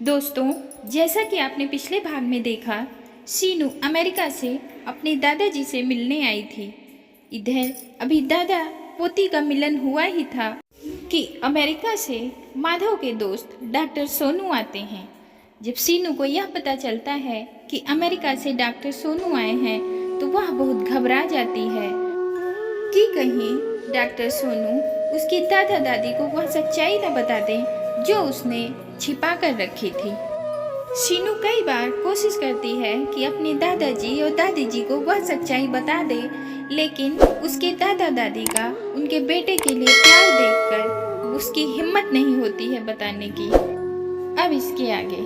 दोस्तों, जैसा कि आपने पिछले भाग में देखा, शीनू अमेरिका से अपने दादाजी से मिलने आई थी। इधर अभी दादा पोती का मिलन हुआ ही था कि अमेरिका से माधव के दोस्त डॉक्टर सोनू आते हैं। जब शीनू को यह पता चलता है कि अमेरिका से डॉक्टर सोनू आए हैं तो वह बहुत घबरा जाती है कि कहीं डॉक्टर सोनू उसके दादा दादी को वह सच्चाई न बता दें जो उसने छिपा कर रखी थी। शीनू कई बार कोशिश करती है कि अपने दादाजी और दादी जी को वह सच्चाई बता दे, लेकिन उसके दादा दादी का उनके बेटे के लिए प्यार देखकर उसकी हिम्मत नहीं होती है बताने की। अब इसके आगे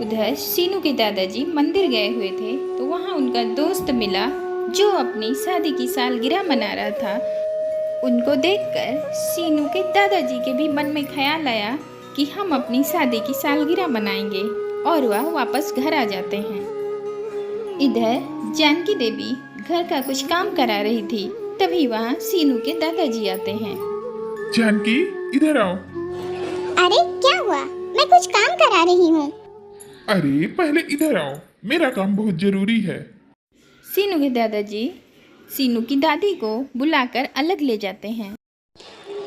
उधर शीनू के दादाजी मंदिर गए हुए थे तो वहाँ उनका दोस्त मिला जो अपनी शादी की सालगिरह मना रहा था। उनको देखकर शीनू के दादाजी के भी मन में ख्याल आया कि हम अपनी शादी की सालगिरह मनाएंगे और वह वापस घर आ जाते हैं। इधर जानकी देवी घर का कुछ काम करा रही थी, तभी वहाँ शीनू के दादाजी आते हैं। जानकी, इधर आओ। अरे क्या हुआ? मैं कुछ काम करा रही हूँ। अरे पहले इधर आओ, मेरा काम बहुत जरूरी है। शीनू के दादाजी शीनू की दादी को बुलाकर अलग ले जाते हैं।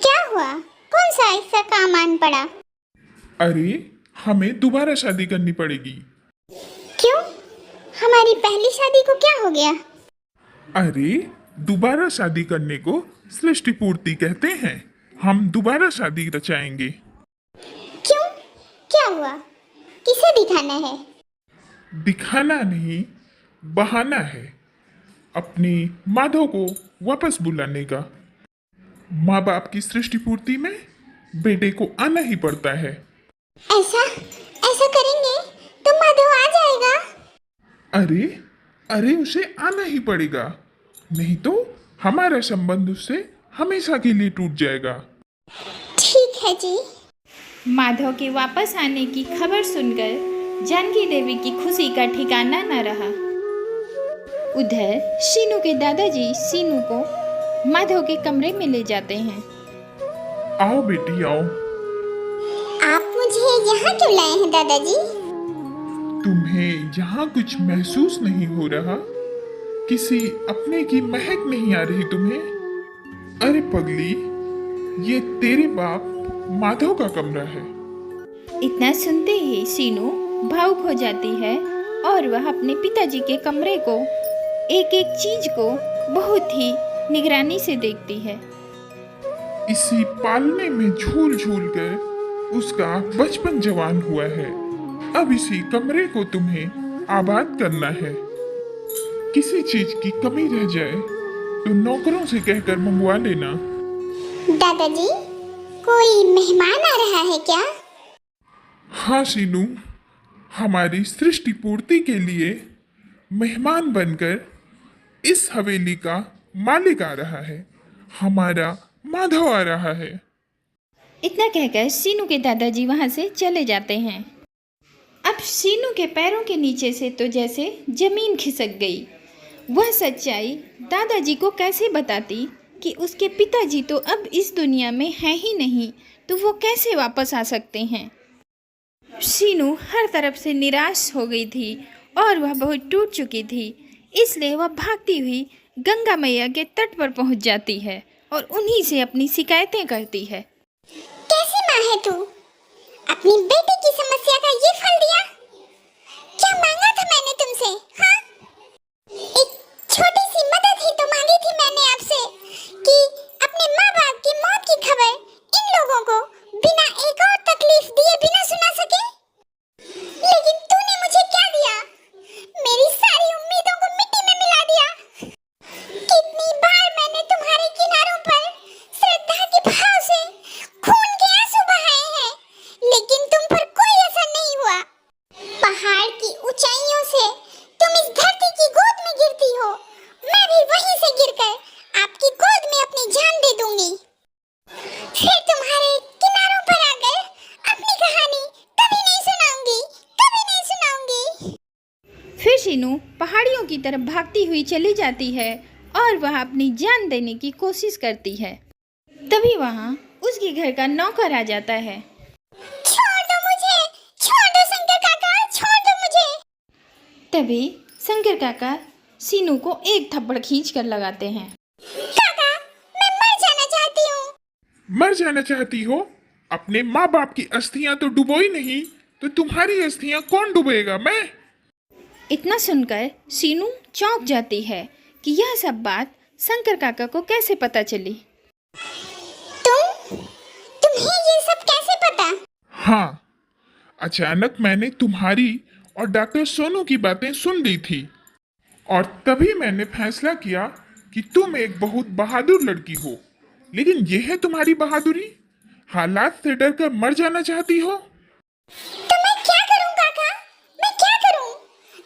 क्या हुआ? कौन सा ऐसा काम आन पड़ा? अरे हमें दोबारा शादी करनी पड़ेगी। क्यों? हमारी पहली शादी को क्या हो गया? अरे दोबारा शादी करने को सृष्टि पूर्ति कहते हैं। हम दोबारा शादी रचाएंगे। क्यों? क्या हुआ? किसे दिखाना है? दिखाना नहीं, बहाना है अपनी माधव को वापस बुलाने का। माँ बाप की सृष्टि पूर्ति में बेटे को आना ही पड़ता है। ऐसा ऐसा करेंगे तो माधव आ जाएगा। अरे अरे उसे आना ही पड़ेगा, नहीं तो हमारा संबंध उससे हमेशा के लिए टूट जाएगा। ठीक है जी। माधव के वापस आने की खबर सुनकर जानकी देवी की खुशी का ठिकाना न रहा। उधर शीनू के दादाजी शीनू को माधव के कमरे में ले जाते हैं। आओ बेटी आओ। आप मुझे यहाँ क्यों लाए हैं दादाजी? तुम्हें यहाँ कुछ महसूस नहीं हो रहा? किसी अपने की महक नहीं आ रही तुम्हें? अरे पगली, ये तेरे बाप माधव का कमरा है। इतना सुनते ही शीनू भावुक हो जाती है और वह अपने पिताजी के कमरे को एक एक चीज को बहुत ही निगरानी से देखती है। इसी पालने में झूल झूल कर उसका बचपन जवान हुआ है। अब इसी कमरे को तुम्हें आबाद करना है। किसी चीज की कमी रह जाए तो नौकरों से कहकर मंगवा लेना। दादाजी, कोई मेहमान आ रहा है क्या? हाँ शीनू, हमारी सृष्टि पूर्ति के लिए मेहमान बनकर इस हवेली का मालिक आ रहा है। हमारा माधव आ रहा है। इतना कहकर शीनू के दादाजी वहां से चले जाते हैं। अब शीनू के पैरों के नीचे से तो जैसे जमीन खिसक गई। वह सच्चाई दादाजी को कैसे बताती कि उसके पिताजी तो अब इस दुनिया में हैं ही नहीं, तो वो कैसे वापस आ सकते हैं। शीनू हर तरफ से निराश हो गई थी और वह बहुत टूट चुकी थी। इसलिए वह भागती हुई गंगा मैया के तट पर पहुंच जाती है और उन्हीं से अपनी शिकायतें करती है। कैसी माँ है तू? अपनी बेटी की समस्या का ये फल दिया? क्या मांगा था मैंने तुमसे? हाँ? एक छोटी सी मदद ही तो मांगी थी मैंने आपसे कि अपने माँ बाप की मौत की खबर इन लोगों को बिना एक और तकलीफ दिए बिना सुना सके। लेकिन तूने मुझे क्या दिया? मेरी सारी उम्मीदों को मिट्टी में मिला दिया। कितनी बार मैंने तुम्हारे किनारों पर श्रद्धा के भाव से खून के आंसू बहाए हैं, लेकिन तुम पर कोई असर नहीं हुआ। पहाड़ की ऊंचाइयों से तुम इस धरती की गोद में गिरती हो, मैं भी वहीं से गिरकर आपकी गोद में अपनी जान दे दूंगी। फिर तुम्हारे किनारों पर आकर अपनी कहानी कभी नहीं सुनाऊंगी, कभी नहीं सुनाऊंगी। फिर शीनू पहाड़ियों की तरफ भागती हुई चली जाती है और वह अपनी जान देने की कोशिश करती है। तभी वहाँ उसके घर का नौकर आ जाता है। छोड़ दो मुझे, तभी शंकर काका सीनू को एक थप्पड़ खींच कर लगाते हैं। काका, मैं मर जाना चाहती हूँ। मर जाना चाहती हो? अपने माँ बाप की अस्थियां तो डुबोई नहीं, तो तुम्हारी अस्थियां कौन डुबोएगा? मैं? इतना सुनकर सीनू चौंक जाती है कि यह सब बात शंकर काका को कैसे पता चली। तुम्हें ये सब कैसे पता? हाँ, अचानक मैंने तुम्हारी और डॉक्टर सोनू की बातें सुन ली थी और तभी मैंने फैसला किया कि तुम एक बहुत बहादुर लड़की हो। लेकिन यह है तुम्हारी बहादुरी? हालात से डरकर मर जाना चाहती हो? तो मैं क्या करूं काका? मैं क्या करूं?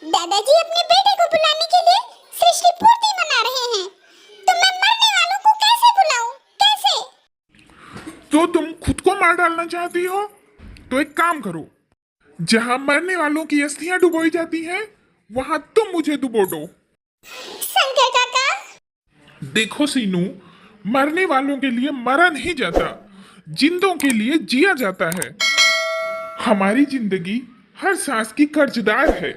दादाजी अपने बेटे को बुलाने के लिए सृष्टि पूर्ति मना रहे हैं, तो मैं मरने वालों को कैसे बुलाऊं? कैसे? तो तुम खुद को मार डालना चाहती हो? तो एक काम करो, जहां मरने वालों की अस्थियां डुबोई जाती हैं, वहां तुम मुझे डुबो दो। शंकर काका, देखो सीनू, मरने वालों के लिए मरा नहीं जाता, जिंदों के लिए जिया जाता है। हमारी जिंदगी हर सांस की कर्जदार है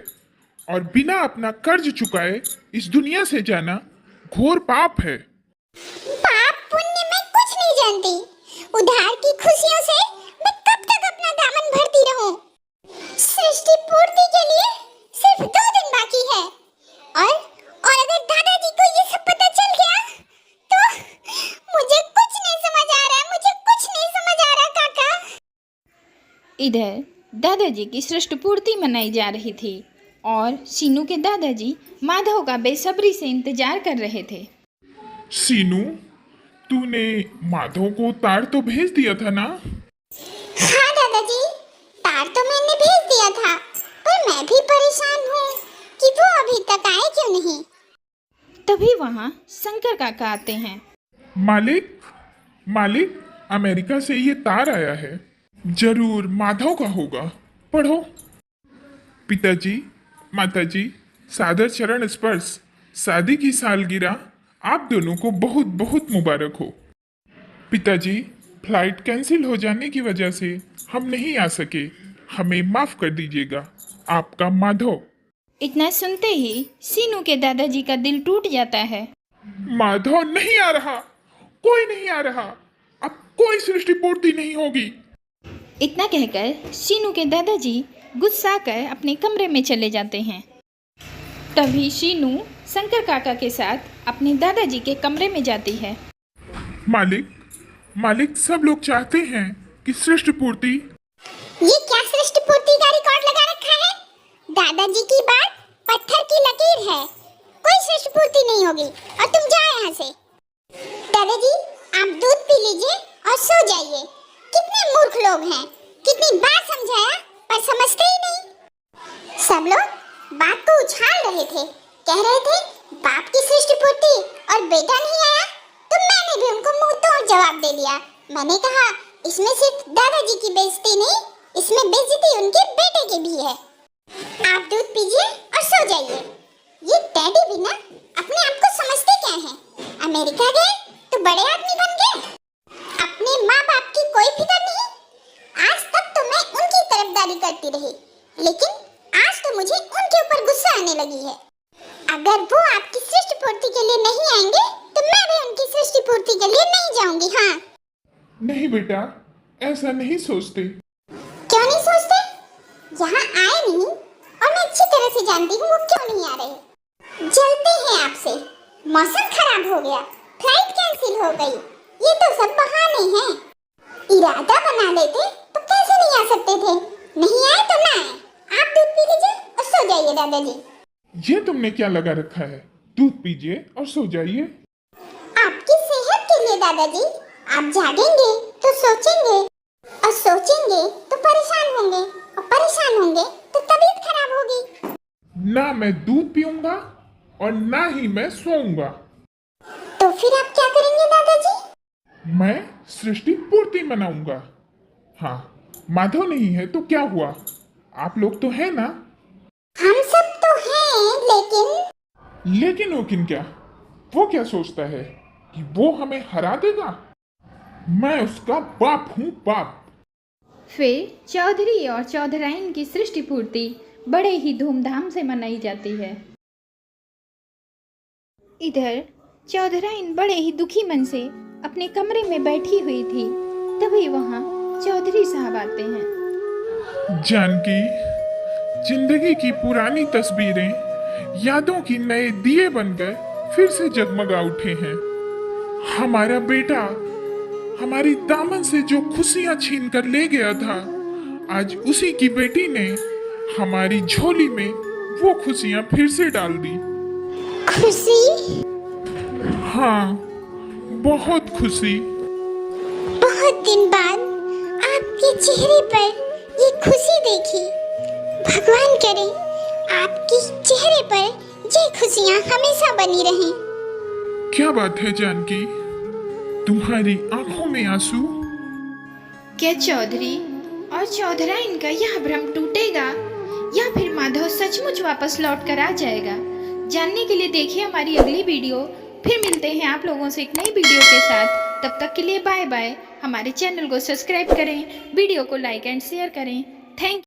और बिना अपना कर्ज चुकाए इस दुनिया से जाना घोर पाप है। पाप पुण्य मैं कुछ नहीं जानती। उधार की खुशियों से मैं कब तक अपना दामन भरती रहूं? सृष्टि पूर्ति के लिए सिर्फ 2 दिन बाकी है और अगर दादाजी को ये सब पता चल गया तो मुझे कुछ नहीं समझ आ रहा है, मुझे कुछ नहीं समझ आ रहा काका। इधर दादाजी की सृष्टि पूर्ति मनाई जा रही थी और सीनू के दादाजी माधव का बेसब्री से इंतजार कर रहे थे। सीनू, तूने माधव को तार तो भेज दिया था ना? हाँ दादाजी, तार तो मैंने भेज दिया था, पर मैं भी परेशान हूँ कि वो अभी तक आए क्यों नहीं। तभी वहाँ शंकर काका आते हैं। मालिक, अमेरिका से ये तार आया है, जरूर माधव का होगा, पढ़ो। पिताजी, माताजी, सादर चरण स्पर्श। शादी की सालगिरह आप दोनों को बहुत बहुत मुबारक हो। पिताजी, फ्लाइट कैंसिल हो जाने की वजह से हम नहीं आ सके, हमें माफ कर दीजिएगा। आपका माधव। इतना सुनते ही सीनू के दादाजी का दिल टूट जाता है। माधव नहीं आ रहा, कोई नहीं आ रहा, अब कोई सृष्टि पूर्ति नहीं होगी। इतना कहकर सीनू के दादाजी गुस्सा कर अपने कमरे में चले जाते हैं। तभी सीनू शंकर काका के साथ अपने दादाजी के कमरे में जाती है। मालिक, सब लोग चाहते हैं कि सृष्टि पूर्ति। ये क्या सृष्टि पूर्ति का रिकॉर्ड लगा रखा है? दादाजी की बात पत्थर की लकीर है, कोई सृष्टि पूर्ति नहीं होगी और तुम जाओ यहाँ से। दादाजी, आप दूध पी लीजिए और सो जाइए। कितने मूर्ख लोग हैं, कितनी बार समझाया पर समझते ही नहीं। सब लोग बात को उछाल रहे थे, कह रहे थे बाप की सृष्टि पूर्ति और बेटा नहीं आया, तो मैंने भी उनको मुंह तोड़ जवाब दे दिया। मैंने कहा इसमें सिर्फ दादाजी की बेइज्जती नहीं, इसमें बेइज्जती उनके बेटे की भी है। आप दूध पीजिए और सो जाइए। ये डैडी भी ना अपने आप को समझते क्या हैं? अमेरिका गए तो बड़े आदमी बन गए, अपने माँ बाप की कोई फिक्र नहीं। आज तक तो मैं उनकी तरफदारी करती रही, लेकिन आज तो मुझे उनके ऊपर गुस्सा आने लगी है। अगर वो आपकी सृष्टि पूर्ति के लिए नहीं आएंगे तो मैं भी उनकी सृष्टि पूर्ति के लिए नहीं जाऊंगी। हाँ नहीं बेटा, ऐसा नहीं सोचते। क्यों नहीं सोचते? यहाँ आए नहीं और मैं अच्छी तरह से जानती हूँ वो क्यों नहीं आ रहे। जलते हैं आपसे, मौसम खराब हो गया, फ्लाइट कैंसिल हो गई, ये तो सब बहाने हैं। इरादा बना लेते तो कैसे नहीं आ सकते थे? नहीं आए तो ना आए, आप दूध पी लीजिए और सो जाइए दादाजी। ये तुमने क्या लगा रखा है? दूध पीजिए और सो जाइए। आपकी सेहत के लिए दादाजी, आप जागेंगे तो सोचेंगे और सोचेंगे तो परेशान होंगे और परेशान होंगे तो तबीयत खराब होगी। ना मैं दूध पीऊंगा और ना ही मैं सोऊंगा। तो फिर आप क्या करेंगे दादाजी? मैं सृष्टि पूर्ति मनाऊंगा। हाँ, माधव नहीं है तो क्या हुआ, आप लोग तो हैं ना? हम सब तो हैं, लेकिन क्या? वो क्या सोचता है कि वो हमें हरा देगा? मैं उसका बाप हूँ, बाप। फिर चौधरी और चौधराइन की सृष्टि पूर्ति बड़े ही धूमधाम से मनाई जाती है। इधर चौधराइन बड़े ही दुखी मन से अपने कमरे में बैठी हुई थी। तभी वहाँ चौधरी साहब आते हैं। जानकी, जिंदगी की पुरानी तस्वीरें यादों की नए दिए बनकर फिर से जगमगा उठे हैं। हमारा बेटा हमारी दामन से जो खुशियां छीन कर ले गया था, आज उसी की बेटी ने हमारी झोली में वो खुशियां फिर से डाल दी। खुशी? हाँ, बहुत खुशी। बहुत दिन बाद आपके चेहरे पर ये खुशी देखी। भगवान करे आपके चेहरे पर ये खुशियां हमेशा बनी रहें। क्या बात है जानकी, तुम्हारी आंखों में आंसू? क्या चौधरी और चौधराइन का यह भ्रम टूटेगा या फिर माधव सचमुच वापस लौट कर आ जाएगा? जानने के लिए देखिए हमारी अगली वीडियो। फिर मिलते हैं आप लोगों से एक नई वीडियो के साथ। तब तक के लिए बाय बाय। हमारे चैनल को सब्सक्राइब करें, वीडियो को लाइक एंड शेयर करें। थैंक